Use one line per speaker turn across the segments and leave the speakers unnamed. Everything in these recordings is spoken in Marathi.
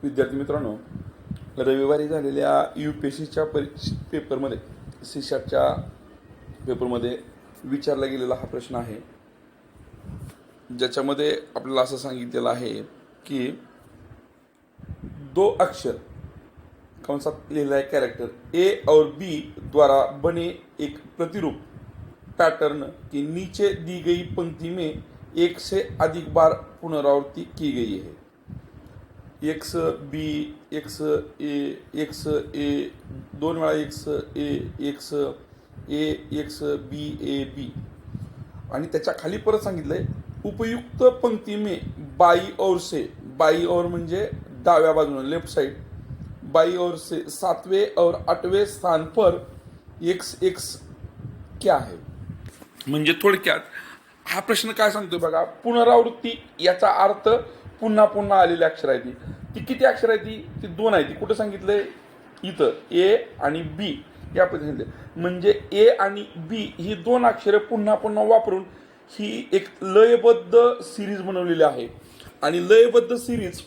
विद्यार्थी मित्रांनो, रविवारी झालेल्या UPSCच्या पेपरमध्ये CSATच्या पेपरमध्ये विचारला गेलेला हा प्रश्न आहे, ज्याच्यामध्ये आपल्याला असं सांगितलेलं आहे की दो अक्षर कंसात लिहिला है कैरेक्टर A और B द्वारा बने एक प्रतिरूप पैटर्न के नीचे दी गई पंक्ति में एक से अधिक बार पुनरावृत्ति की गई है। एक्स बी एक्स ए दोन वेळा एक्स बी ए बी आणि त्याच्या खाली परत सांगितलंय उपयुक्त पंक्ति में बाई और से, बाई और म्हणजे डाव्या बाजूने लेफ्ट साइड, बाई और से 7वें और 8वें स्थान पर एक्स एक्स क्या है। म्हणजे थोडक्यात हा प्रश्न काय सांगतोय बघा, पुनरावृत्ती याचा अर्थ पुन्हा पुन्हा आलेली अक्षर आहे ती किती अक्षर आहे ती दोन आहे ती कुठे सांगितलंय इथं ए आणि बी या पद्धतीने, म्हणजे ए आणि बी ही दोन अक्षरे पुन्हा पुन्हा वापरून ही एक लयबद्ध सिरीज बनवलेली आहे आणि लयबद्ध सिरीज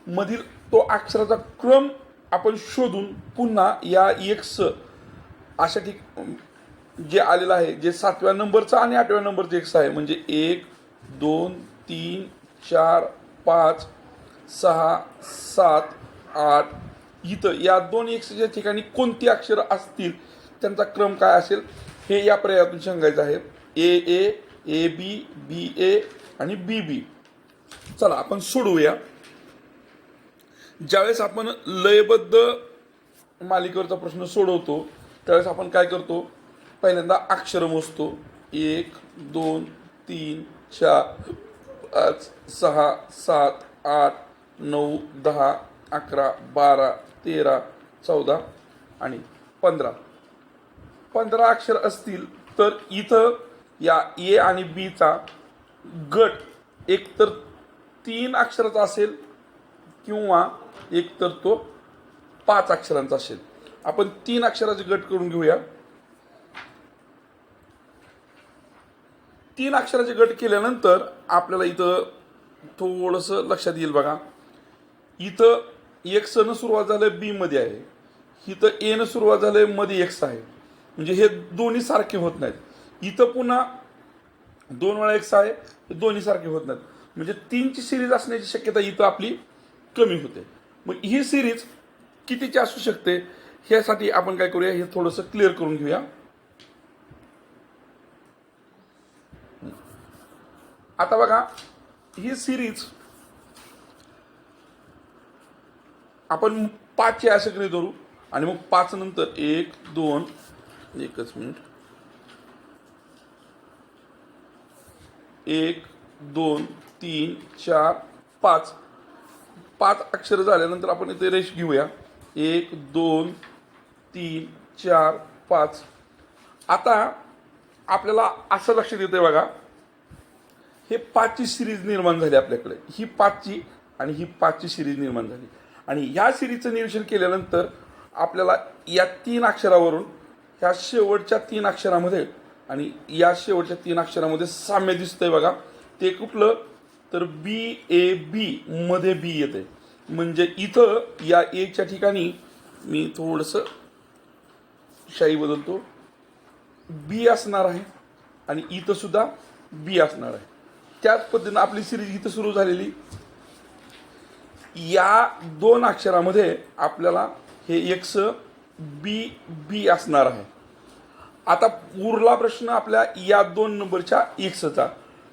मधील तो अक्षराचा क्रम आपण शोधून पुन्हा या एक्स अशा जे आलेलं आहे जे 7व्या नंबरचा आणि 8व्या नंबरचा एक्स आहे, म्हणजे 1 2 3 4 5 6 7 8 इथं या दोन एक्सच्या ठिकाणी कोणती अक्षर असतील त्यांचा क्रम काय असेल हे या पर्यायातून सांगायचं आहे। ए बी बी ए आणि बी बी। चला आपण सोडवूया। ज्यावेळेस आपण लयबद्ध मालिकेवरचा प्रश्न सोडवतो त्यावेळेस आपण काय करतो, पहिल्यांदा अक्षर मोजतो 1 2 3 4 5 6 7 8 9 10 11 12 13 14 आणि 15 अक्षर असतील तर इथं या ए आणि बी चा गट एक तर 3 अक्षराचा असेल किंवा एक तर तो 5 अक्षरांचा असेल। आपण 3 अक्षराचे गट करून घेऊया। 3 अक्षराचे गट केल्यानंतर आपल्याला इथं थोडंसं लक्षात येईल बघा, इथं एक्स न सुरुवात झालं बी मध्ये आहे, इथं ए न सुरुवात झालं मध्ये एक्स आहे, म्हणजे हे दोन्ही सारखे होत नाहीत। इथं पुन्हा 2 वेळा एक्स आहे, दोन्ही सारखे होत नाहीत, म्हणजे 3 ची सिरीज असण्याची शक्यता इथं आपली कमी होते। मग ही सिरीज कितीची असू शकते ह्यासाठी आपण काय करूया, हे थोडंसं क्लिअर करून घेऊया। आता बघा ही सिरीज आपण 5 ची असं गृहीत धरू आणि मग 5 नंतर 1 2 एकच मिनिट 1 2 3 4 5 अक्षर झाल्यानंतर आपण इथे रेष घेऊया 1 2 3 4 5। आता आपल्याला असं लक्षात येतंय बघा, हे 5 ची सिरीज निर्माण झाली आपल्याकडे, ही 5 ची आणि ही 5 ची सिरीज निर्माण झाली आणि ह्या सिरीजचं निरीक्षण केल्यानंतर आपल्याला या 3 अक्षरावरून ह्या शेवटच्या 3 अक्षरामध्ये आणि या शेवटच्या 3 अक्षरामध्ये साम्य दिसतंय बघा। ते कुठलं तर बी ए बी मध्ये बी येते, म्हणजे इथं या ए च्या ठिकाणी मी थोडंसं शाई बदलतो, बी असणार आहे आणि इथं सुद्धा बी असणार आहे। त्याच पद्धतीने आपली सिरीज इथं सुरू झालेली या 2 अक्षरामध्ये आपल्याला हे एक्स बी बी असणार आहे। आता उरला प्रश्न आपल्या या 2 नंबरच्या एक्सचा,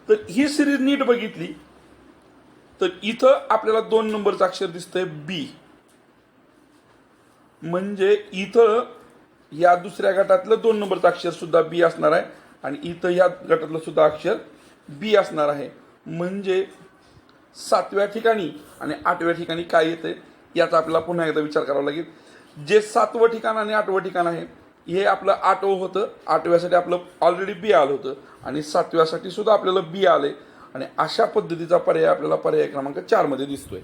तर ही सिरीज नीट बघितली तर इथं आपल्याला 2 नंबरचं अक्षर दिसतंय बी, म्हणजे इथं या दुसऱ्या गटातलं 2 नंबरचं अक्षर सुद्धा बी असणार आहे आणि इथं या गटातलं सुद्धा अक्षर बी असणार आहे, म्हणजे 7व्या ठिकाणी आणि 8व्या ठिकाणी काय येते याचा आपल्याला पुन्हा एकदा विचार करावा लागेल। जे 7वं ठिकाण आणि 8वं ठिकाण आहे हे आपलं 8वं होतं, 8व्यासाठी आपलं ऑलरेडी बी आलं होतं आणि 7व्यासाठी सुद्धा आपल्याला बी आले आणि अशा पद्धतीचा पर्याय आपल्याला पर्याय क्रमांक 4 मध्ये दिसतोय।